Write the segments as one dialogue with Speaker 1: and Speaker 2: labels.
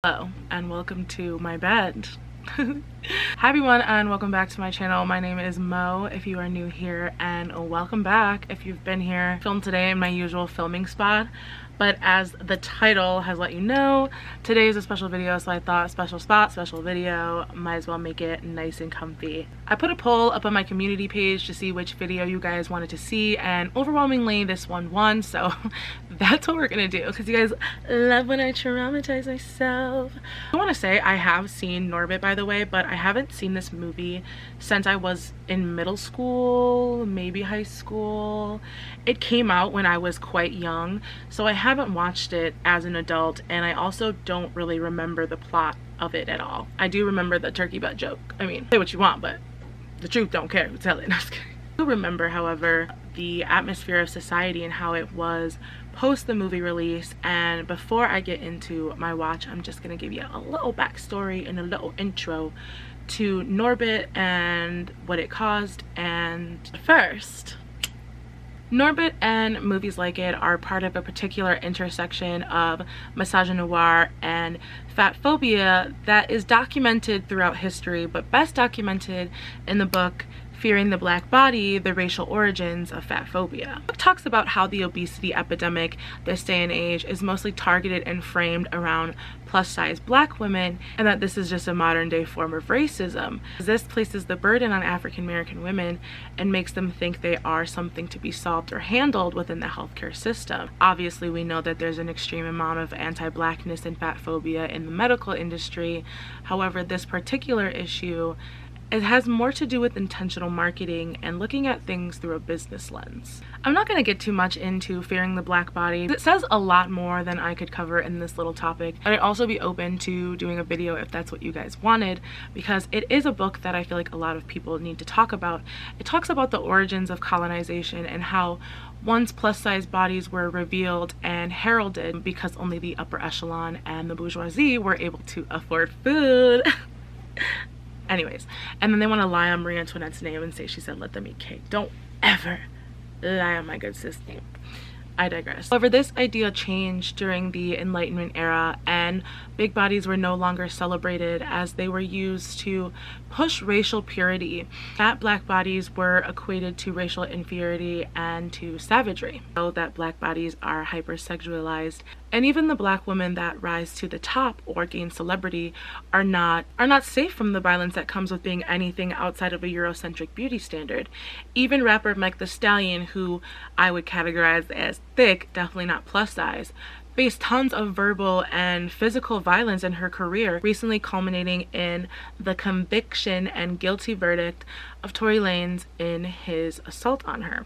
Speaker 1: Hello and welcome to my bed. Hi everyone and welcome back to my channel. My name is Mo if you are new here, and welcome back if you've been here. Filmed today in my usual filming spot, but as the title has let you know, today is a special video, so I thought special spot, special video, might as well make it nice and comfy. I put a poll up on my community page to see which video you guys wanted to see, and overwhelmingly this one won, so that's what we're gonna do because you guys love when I traumatize myself. I want to say I have seen Norbit, by the way, but I haven't seen this movie since I was in middle school, maybe high school. It came out when I was quite young, so I haven't watched it as an adult, and I also don't really remember the plot of it at all. I do remember the turkey butt joke. I mean, say what you want, but the truth don't care who tell it. No, I was kidding. I do remember, however, the atmosphere of society and how it was post the movie release. And before I get into my watch, I'm just gonna give you a little backstory and a little intro to Norbit and what it caused. And first, Norbit and movies like it are part of a particular intersection of misogynoir and fat phobia that is documented throughout history, but best documented in the book Fearing the Black Body, The Racial Origins of Fat Phobia. The book talks about how the obesity epidemic this day and age is mostly targeted and framed around plus-size black women, and that this is just a modern day form of racism. This places the burden on African American women and makes them think they are something to be solved or handled within the healthcare system. Obviously, we know that there's an extreme amount of anti-blackness and fat phobia in the medical industry. However, this particular issue, it has more to do with intentional marketing and looking at things through a business lens. I'm not going to get too much into Fearing the Black Body. It says a lot more than I could cover in this little topic. I'd also be open to doing a video if that's what you guys wanted, because it is a book that I feel like a lot of people need to talk about. It talks about the origins of colonization and how once plus-size bodies were revealed and heralded because only the upper echelon and the bourgeoisie were able to afford food. Anyways, and then they want to lie on Marie Antoinette's name and say she said let them eat cake. Don't ever lie on my good sis name. I digress. However, this idea changed during the Enlightenment era, and big bodies were no longer celebrated as they were used to push racial purity. Fat black bodies were equated to racial inferiority and to savagery. So that black bodies are hypersexualized, and even the black women that rise to the top or gain celebrity are not safe from the violence that comes with being anything outside of a Eurocentric beauty standard. Even rapper Meg Thee Stallion, who I would categorize as thick, definitely not plus size, faced tons of verbal and physical violence in her career, recently culminating in the conviction and guilty verdict of Tory Lanez in his assault on her.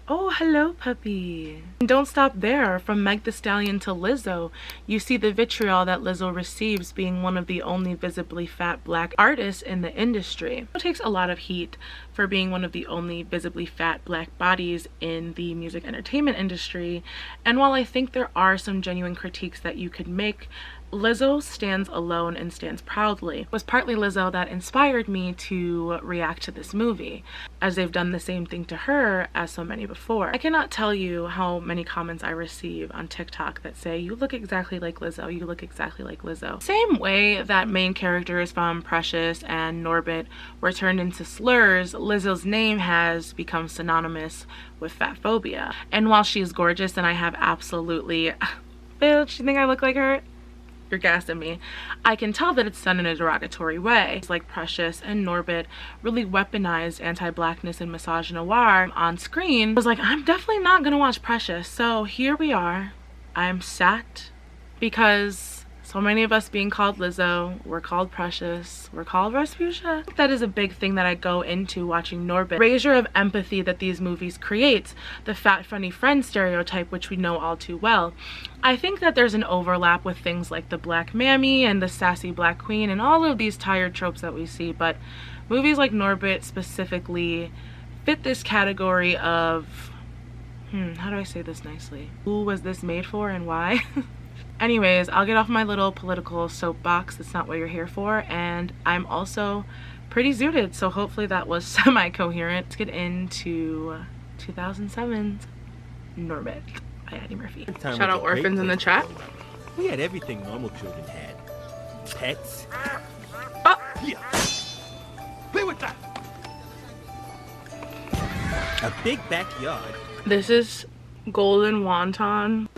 Speaker 1: Oh, hello, puppy. And don't stop there. From Meg Thee Stallion to Lizzo, you see the vitriol that Lizzo receives being one of the only visibly fat black artists in the industry. It takes a lot of heat for being one of the only visibly fat black bodies in the music entertainment industry. And while I think there are some genuine critiques that you could make, Lizzo stands alone and stands proudly. It was partly Lizzo that inspired me to react to this movie, as they've done the same thing to her as so many before. I cannot tell you how many comments I receive on TikTok that say, you look exactly like Lizzo, you look exactly like Lizzo. Same way that main characters from Precious and Norbit were turned into slurs, Lizzo's name has become synonymous with fat phobia. And while she's gorgeous and I have absolutely, bitch, you think I look like her? You're gassing me. I can tell that it's done in a derogatory way. It's like Precious and Norbit really weaponized anti-blackness and misogynoir on screen. I was like, I'm definitely not gonna watch Precious. So here we are. I'm sat because so many of us being called Lizzo, we're called Precious, we're called Rasputia. That is a big thing that I go into watching Norbit. Erasure of empathy that these movies create, the fat funny friend stereotype, which we know all too well. I think that there's an overlap with things like the black mammy and the sassy black queen and all of these tired tropes that we see, but movies like Norbit specifically fit this category of, how do I say this nicely? Who was this made for and why? Anyways, I'll get off my little political soapbox. That's not what you're here for. And I'm also pretty zooted, so hopefully that was semi-coherent. Let's get into 2007's Norbit by Eddie Murphy. Shout out orphans in the chat.
Speaker 2: We had everything normal children had. pets.
Speaker 1: Oh.
Speaker 2: Yeah. Play with that. A big backyard.
Speaker 1: This is golden wonton.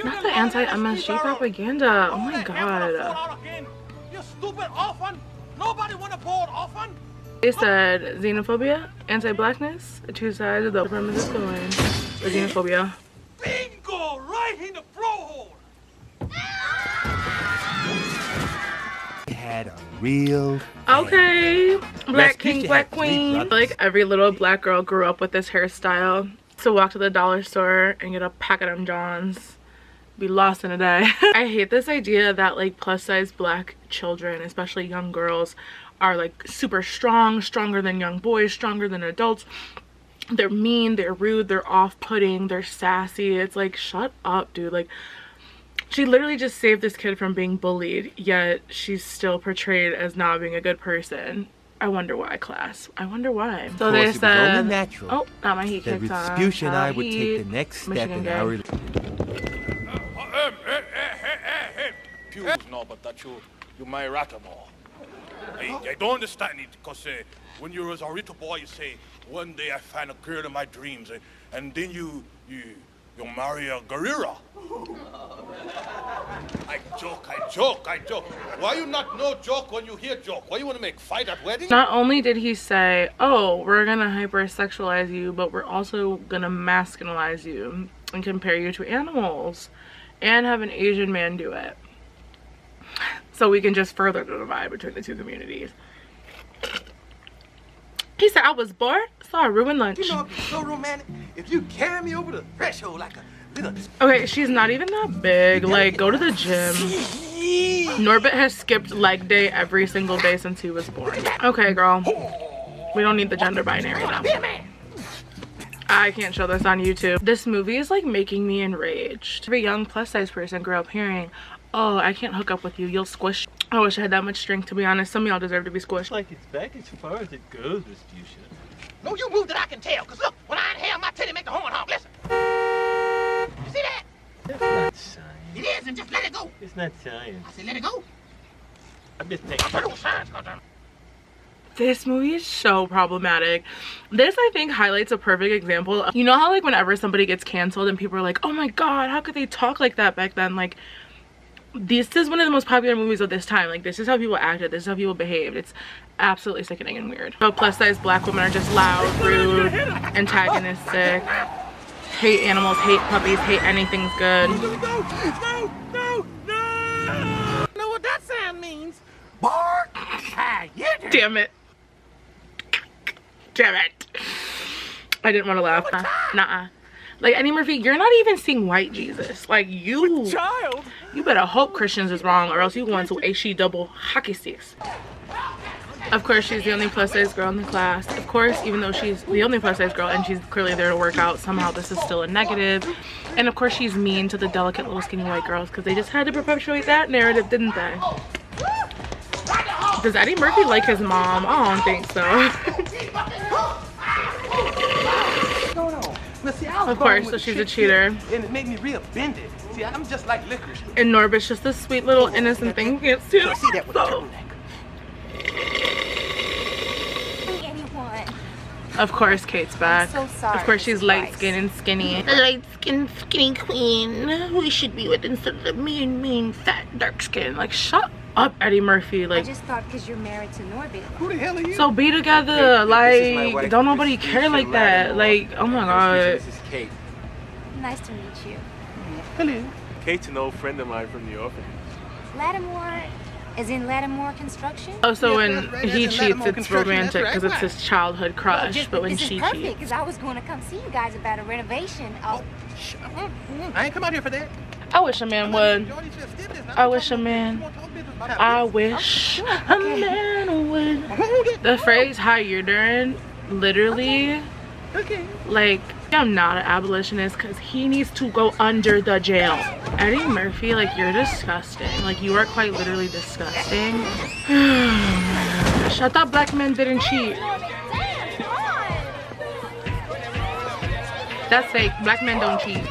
Speaker 1: Not the anti-MSG propaganda. Oh my god.
Speaker 2: You stupid orphan. Nobody want a bored orphan.
Speaker 1: They said xenophobia, anti-blackness, two sides of the premise is going. Or xenophobia.
Speaker 2: Bingo! Right in the blowhole. Had a real
Speaker 1: Okay, black king, black queen. Like every little black girl grew up with this hairstyle. So walk to the dollar store and get a pack of them Johns. Be lost in a day. I hate this idea that like plus size black children, especially young girls, are like super strong, stronger than young boys, stronger than adults. They're mean, they're rude, they're off-putting, they're sassy. It's like, shut up, dude. Like, she literally just saved this kid from being bullied, yet she's still portrayed as not being a good person. I wonder why, class. I wonder why. So they said, oh, not my heat kicks on.
Speaker 2: Respucia and I would take the next step in our...
Speaker 3: No, but that you my rattle ball. I don't understand it, because when you was a little boy, you say, one day I find a girl in my dreams, and then you marry a gorilla. I joke. Why you not no joke when you hear joke? Why you want to make fight at wedding?
Speaker 1: Not only did he say, oh, we're gonna hypersexualize you, but we're also gonna masculinize you and compare you to animals and have an Asian man do it. So we can just further the divide between the two communities. He said I was bored, so I ruined lunch.
Speaker 2: You know, it'd be so romantic if you carry me over the threshold like a little...
Speaker 1: Okay, she's not even that big. Like, go to the gym. Norbit has skipped leg day every single day since he was born. Okay, girl. We don't need the gender binary now. I can't show this on YouTube. This movie is like making me enraged. Every young plus size person grew up hearing, oh, I can't hook up with you, you'll squish. I wish I had that much strength, to be honest. Some of y'all deserve to be squished.
Speaker 4: Like it's back as far as it goes, Respucia.
Speaker 2: No, you move that I can tell, because look, when I inhale, my titty make the horn honk. Listen. You see that?
Speaker 4: That's not science.
Speaker 2: It is, and just let it go.
Speaker 4: It's not science.
Speaker 2: I said let it go.
Speaker 4: I'm just thinking.
Speaker 2: I don't science, goddamn.
Speaker 1: This movie is so problematic. This, I think, highlights a perfect example. You know how like whenever somebody gets canceled and people are like, oh my god, how could they talk like that back then? Like, this is one of the most popular movies of this time. Like, this is how people acted, this is how people behaved. It's absolutely sickening and weird. So plus size black women are just loud, rude, antagonistic, hate animals, hate puppies, hate anything's good.
Speaker 2: No. Know what that sound means? Bark.
Speaker 1: Damn it. I didn't want to laugh. Nuh-uh. Like, Eddie Murphy, you're not even seeing white Jesus. Like, you better hope Christians is wrong, or else you going to HE double hockey sticks. Of course, she's the only plus size girl in the class. Of course, even though she's the only plus size girl and she's clearly there to work out, somehow this is still a negative. And of course, she's mean to the delicate little skinny white girls because they just had to perpetuate that narrative, didn't they? Does Eddie Murphy like his mom? I don't think so.
Speaker 2: Well, see,
Speaker 1: of course, so she's a cheater.
Speaker 2: And it made me real offended. See, I'm just like licorice.
Speaker 1: And Norbit's just this sweet little innocent thing who can't see it.
Speaker 2: See that with the turtleneck.
Speaker 1: Of course, Kate's back.
Speaker 5: I'm so sorry,
Speaker 1: of course, she's
Speaker 5: Mrs.
Speaker 1: light skinned and skinny. The light skinned, skinny queen we should be with instead of the mean, fat, dark skin. Like, shut up, Eddie Murphy. Like,
Speaker 5: I just thought because you're married to Norbit.
Speaker 2: Who the hell are you?
Speaker 1: So be together. Like, don't nobody care like that. Like, oh my god.
Speaker 4: This is Kate.
Speaker 5: Nice to meet you.
Speaker 2: Hello.
Speaker 4: Kate's an old friend of mine from the orphanage.
Speaker 5: Lattimore, as in Lattimore Construction?
Speaker 1: Oh, so when
Speaker 2: right,
Speaker 1: he
Speaker 2: as in
Speaker 1: cheats,
Speaker 2: Lattimore
Speaker 1: it's
Speaker 2: Construction,
Speaker 1: romantic
Speaker 2: that's
Speaker 1: because
Speaker 2: right.
Speaker 1: it's his childhood crush. But when
Speaker 5: this
Speaker 1: she
Speaker 5: is perfect
Speaker 1: cheats,
Speaker 5: because I was going to come see you guys about a renovation.
Speaker 2: Oh, I ain't come out here for that.
Speaker 1: I wish a man would. I wish a man. I wish a man would. The phrase "how you're doing" literally, like, I'm not an abolitionist because he needs to go under the jail. Eddie Murphy, like, you're disgusting. Like, you are quite literally disgusting. Shut up, black men didn't cheat. That's fake. Black men don't cheat.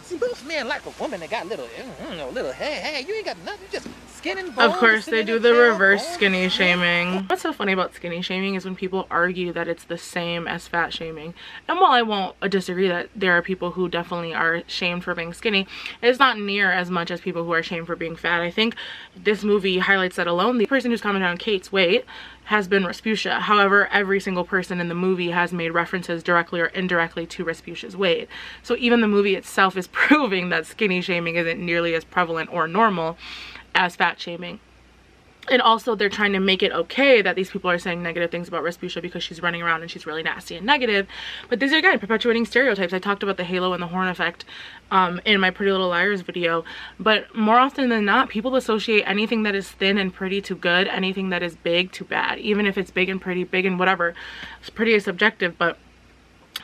Speaker 2: See, most men like a woman that got little, little hair. You ain't got nothing. You just skin and
Speaker 1: Of course, they do the reverse skinny shaming. What's so funny about skinny shaming is when people argue that it's the same as fat shaming. And while I won't disagree that there are people who definitely are shamed for being skinny, it's not near as much as people who are shamed for being fat. I think this movie highlights that alone. The person who's commented on Kate's weight has been Rasputia. However, every single person in the movie has made references directly or indirectly to Rasputia's weight. So even the movie itself is proving that skinny shaming isn't nearly as prevalent or normal as fat shaming. And also they're trying to make it okay that these people are saying negative things about Rasputia because she's running around and she's really nasty and negative. But these are, again, perpetuating stereotypes. I talked about the halo and the horn effect in my Pretty Little Liars video. But more often than not, people associate anything that is thin and pretty to good, anything that is big to bad. Even if it's big and pretty, big and whatever. It's pretty subjective, but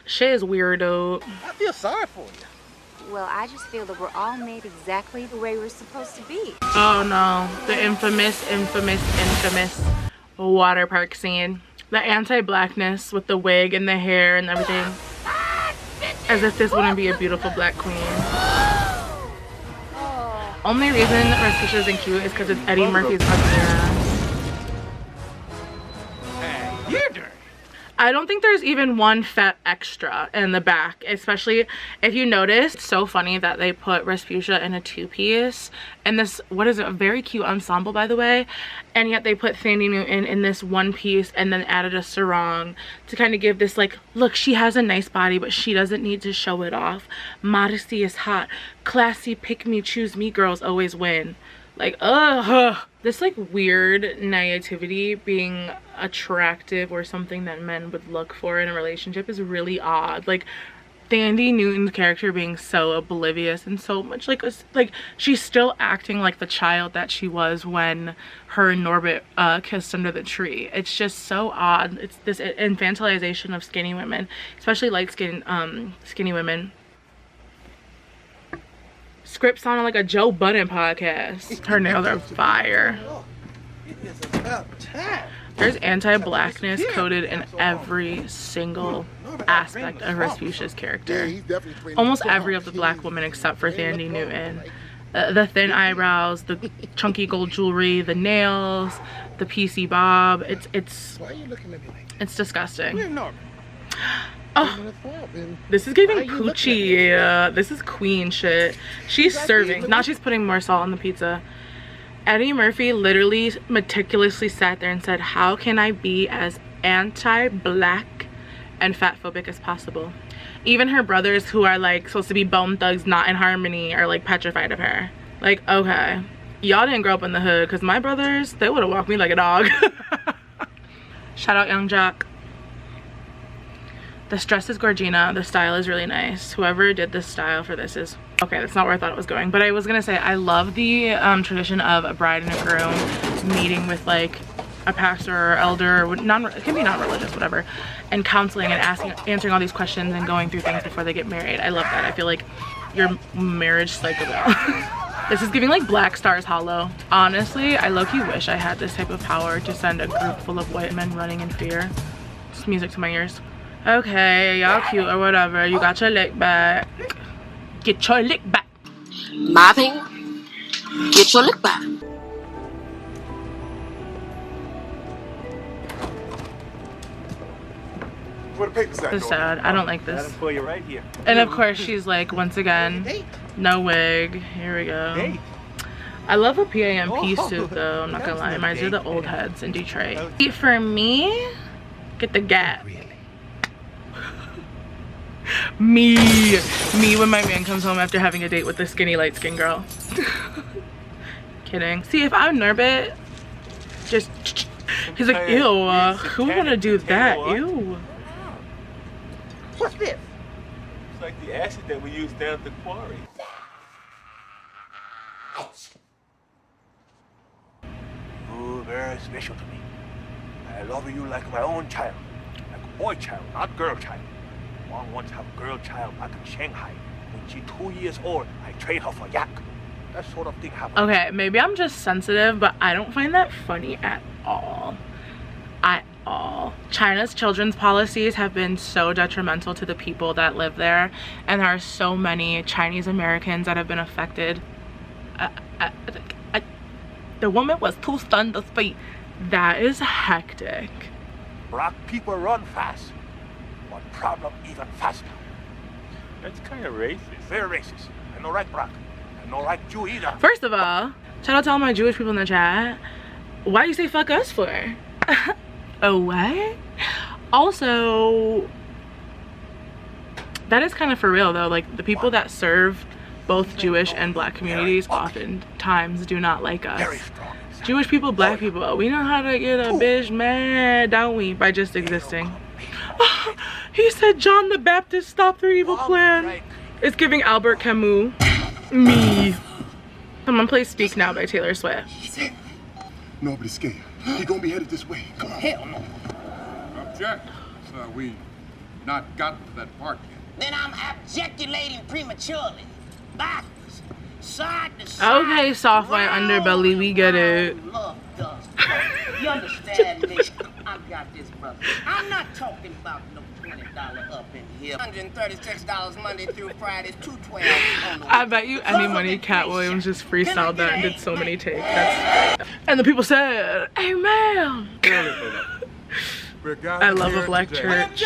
Speaker 1: shit is weirdo.
Speaker 2: I feel sorry for you.
Speaker 5: Well, I just feel that we're all made exactly the way we're supposed to be.
Speaker 1: Oh no, the infamous water park scene. The anti-blackness with the wig and the hair and everything. As if this wouldn't be a beautiful black queen. Only reason Rasputia isn't cute is because it's Eddie Murphy's ugly ass.
Speaker 2: Hey, you're dirty.
Speaker 1: I don't think there's even one fat extra in the back, especially if you notice. It's so funny that they put Rasputia in a two-piece and this, what is it, a very cute ensemble, by the way, and yet they put Thandie Newton in this one piece and then added a sarong to kind of give this, like, look, she has a nice body but she doesn't need to show it off. Modesty is hot. Classy, pick me, choose me girls always win. Like, ugh. This, like, weird naivety being attractive or something that men would look for in a relationship is really odd. Like, Thandie Newton's character being so oblivious and so much like she's still acting like the child that she was when her and Norbit kissed under the tree. It's just so odd. It's this infantilization of skinny women, especially light-skinned skinny women. Script sounded like a Joe Budden podcast. Her nails are fire.
Speaker 2: It is about time.
Speaker 1: There's anti-blackness coded in every single aspect of Rasputia's character. Almost every of the black women except for Thandie Newton. The thin eyebrows, the chunky gold jewelry, the nails, the PC bob. It's disgusting. Oh, this is giving Poochie. This is queen shit. She's serving. Now she's putting more salt on the pizza. Eddie Murphy literally meticulously sat there and said, how can I be as anti-black and fat-phobic as possible? Even her brothers, who are like supposed to be bone thugs, not in harmony, are like petrified of her. Like, okay, y'all didn't grow up in the hood, because my brothers, they would have walked me like a dog. Shout out Young Jock. This dress is Gorgina. The style is really nice. Whoever did this style for this is... Okay, that's not where I thought it was going. But I was going to say, I love the tradition of a bride and a groom meeting with like a pastor or elder, or it can be non-religious, whatever, and counseling and answering all these questions and going through things before they get married. I love that. I feel like your marriage cycle. This is giving like Black Stars Hollow. Honestly, I low-key wish I had this type of power to send a group full of white men running in fear. It's music to my ears. Okay, y'all cute or whatever. You got your lick back. Get your lick back.
Speaker 6: Mopping, get your lick back.
Speaker 7: Where the papers at?
Speaker 1: This is sad. I don't like
Speaker 4: Got
Speaker 1: this.
Speaker 4: him for you right here.
Speaker 1: And of course she's like, once again, no wig. Here we go.
Speaker 4: Date.
Speaker 1: I love a PAMP suit though, I'm not gonna lie. Reminds me of the old heads in Detroit. For me, get the Gap. Me when my man comes home after having a date with the skinny light skinned girl. Kidding. See, if I'm Norbit, just he's like, ew, who would wanna do that? Ew.
Speaker 2: What's this?
Speaker 4: It's like the acid that we use down at the quarry.
Speaker 3: You're very special to me. I love you like my own child. Like a boy child, not girl child. Mom wants to have a girl child back in Shanghai. When she's 2 years old, I trade her for yak. That sort of thing happens.
Speaker 1: Okay, maybe I'm just sensitive, but I don't find that funny at all. At all. China's children's policies have been so detrimental to the people that live there, and there are so many Chinese Americans that have been affected. The woman was too stunned to speak. That is hectic.
Speaker 3: Black people run fast, but problem even faster.
Speaker 4: That's kind of racist.
Speaker 3: Very racist. I no like black. I no like Jew either.
Speaker 1: First of all, shout out to all my Jewish people in the chat. Why you say fuck us for? Oh, what? Also, that is kind of for real though. Like the people that serve both Jewish and black communities oftentimes do not like us. Jewish people, black people, we know how to get a bitch mad, don't we? By just existing. He said John the Baptist stopped their evil plan. It's giving Albert Camus. Me. Someone play Speak Now by Taylor Swift.
Speaker 7: Nobody's scared. He gonna be headed this way. Come on.
Speaker 2: Hell no.
Speaker 8: Object. So we not gotten to that part yet.
Speaker 2: Then I'm objeculating prematurely. Backwards. Side to side.
Speaker 1: Okay, soft white underbelly, we get it.
Speaker 2: Love does. You understand me? I got this, brother. I'm not talking about no $20 up in here. $136 Monday through Friday, $212 on the
Speaker 1: I bet you any money Cat Williams just freestyled that and did so many takes. And the people said, amen. I love a black church.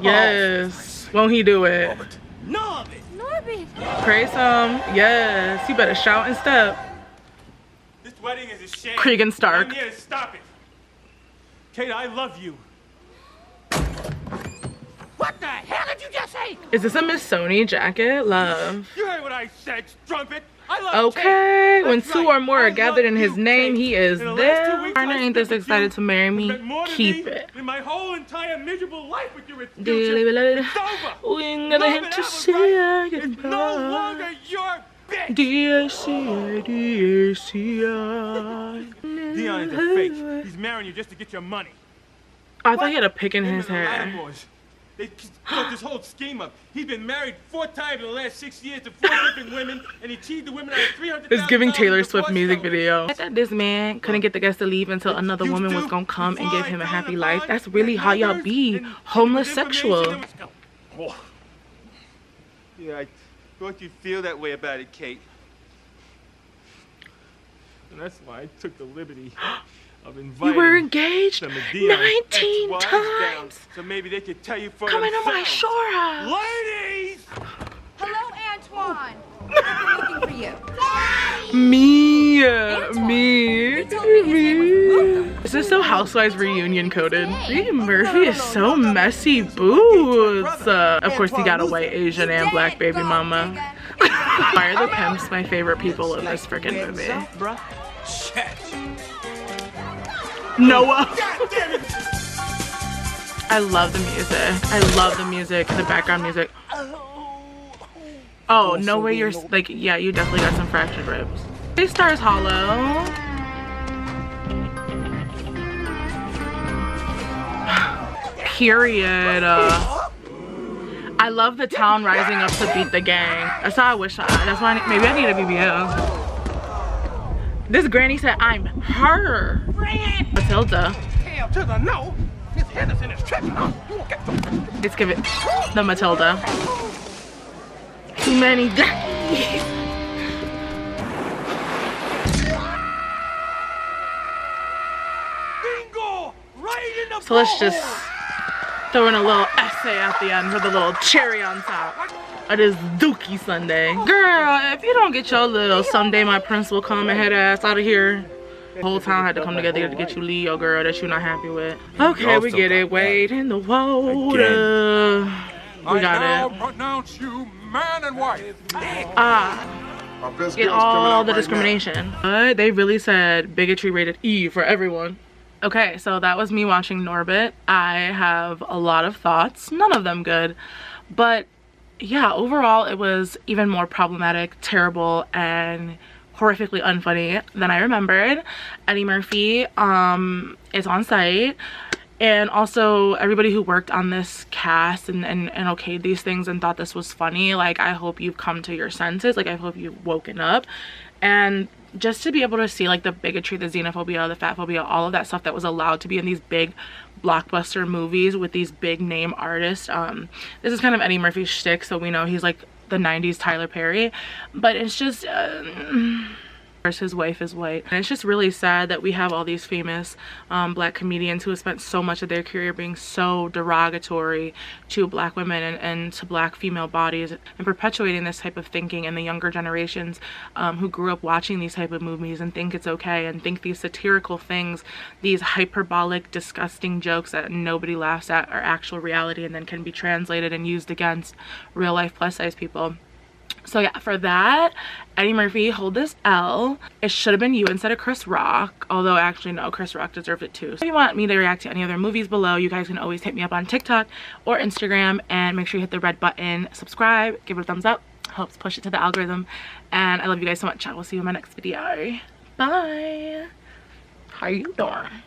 Speaker 1: Yes. Won't he do it?
Speaker 2: Norbit.
Speaker 1: Praise him. Yes. You better shout and step.
Speaker 4: This wedding is a shame.
Speaker 1: Cregan Stark.
Speaker 4: I'm here to stop it. Kate, I love you.
Speaker 2: What the hell did you just say?
Speaker 1: Is this a Miss Sony jacket? Love.
Speaker 4: You heard what I said, strumpet. I love
Speaker 1: Okay,
Speaker 4: Kate.
Speaker 1: when
Speaker 4: That's
Speaker 1: two
Speaker 4: right.
Speaker 1: or more
Speaker 4: I
Speaker 1: are gathered in
Speaker 4: love
Speaker 1: his
Speaker 4: you,
Speaker 1: name,
Speaker 4: Kate.
Speaker 1: he is
Speaker 4: In the last 2
Speaker 1: there.
Speaker 4: weeks,
Speaker 1: Partner
Speaker 4: I
Speaker 1: ain't this
Speaker 4: spent with
Speaker 1: excited
Speaker 4: you.
Speaker 1: to marry
Speaker 4: You
Speaker 1: me.
Speaker 4: spent more than
Speaker 1: Keep
Speaker 4: me
Speaker 1: it.
Speaker 4: in my whole entire miserable life with you. It's over.
Speaker 1: We ain't gonna hit to say
Speaker 4: It's no longer your bitch.
Speaker 1: D-A-C-I, D-A-C-I.
Speaker 4: Dion is a fake. He's marrying you just to get your money.
Speaker 1: I thought he had a pick in
Speaker 4: Him
Speaker 1: his
Speaker 4: and the
Speaker 1: hair.
Speaker 4: Lattimores. They built this whole scheme up. He's been married 4 times in the last 6 years to 4 different women, and he cheated the women out of $300,000.
Speaker 1: It's giving Taylor Swift
Speaker 4: divorce
Speaker 1: music
Speaker 4: settlement.
Speaker 1: video. I thought this man couldn't get the guests to leave until another woman was gonna come and give him a happy life. That's really how y'all be. Homosexual.
Speaker 4: Oh. Yeah, I thought you'd feel that way about it, Kate. And that's why I took the liberty of inviting
Speaker 1: You were engaged
Speaker 4: some of Dion's
Speaker 1: 19
Speaker 4: ex-wives
Speaker 1: times.
Speaker 4: down, so maybe they could tell you for
Speaker 1: Come into
Speaker 4: themselves.
Speaker 1: my shore house.
Speaker 4: Ladies!
Speaker 5: Hello, Antoine. I've been looking for you.
Speaker 1: Me.
Speaker 5: They told me his name was Bootham.
Speaker 1: Is this so Housewives reunion coded? Eddie Murphy is so messy boots. Of course, he got a white Asian and black baby mama. Why are the pimps my favorite people in this freaking movie? Noah. I love the music. I love the music, the background music. Oh, no way you're like, yeah, you definitely got some fractured ribs. Hey, Stars Hollow. Period. I love the town rising up to beat the gang. That's how I wish that's why maybe I need a BBL. This granny said I'm her. Matilda.
Speaker 2: Hell to the no. Miss Henderson is tripping. You won't get the...
Speaker 1: Let's give it the Matilda. Too many duckies.
Speaker 4: Bingo! Right in the
Speaker 1: So let's just throw in a little essay at the end for the little cherry on top. It is Dookie Sunday. Girl, if you don't get your little someday my prince will come and head ass out of here. The whole town had to come together to get you Leo, girl, that you're not happy with. Okay, we get it. Wade in the water. We got it.
Speaker 8: Pronounce you man and wife.
Speaker 1: Ah,
Speaker 8: Our best
Speaker 1: get
Speaker 8: girl's coming
Speaker 1: all
Speaker 8: out
Speaker 1: the
Speaker 8: right
Speaker 1: discrimination. But they really said bigotry rated E for everyone. Okay, so that was me watching Norbit. I have a lot of thoughts, none of them good, but yeah, overall it was even more problematic, terrible, and horrifically unfunny than I remembered. Eddie Murphy is on site, and also everybody who worked on this cast and okayed these things and thought this was funny, like, I hope you've come to your senses. Like, I hope you've woken up. And just to be able to see like the bigotry, the xenophobia, the fat phobia, all of that stuff that was allowed to be in these big blockbuster movies with these big name artists. This is kind of Eddie Murphy's shtick, so we know he's like the 90s Tyler Perry, but it's just his wife is white. And it's just really sad that we have all these famous black comedians who have spent so much of their career being so derogatory to black women and to black female bodies, and perpetuating this type of thinking in the younger generations who grew up watching these type of movies and think it's okay and think these satirical things, these hyperbolic, disgusting jokes that nobody laughs at are actual reality and then can be translated and used against real life plus size people. So yeah, for that, Eddie Murphy, hold this L. It should have been you instead of Chris Rock, although actually no, Chris Rock deserved it too. So if you want me to react to any other movies below, you guys can always hit me up on TikTok or Instagram, and make sure you hit the red button, subscribe, give it a thumbs up, helps push it to the algorithm, and I love you guys so much. I will see you in my next video. Bye. How you doing?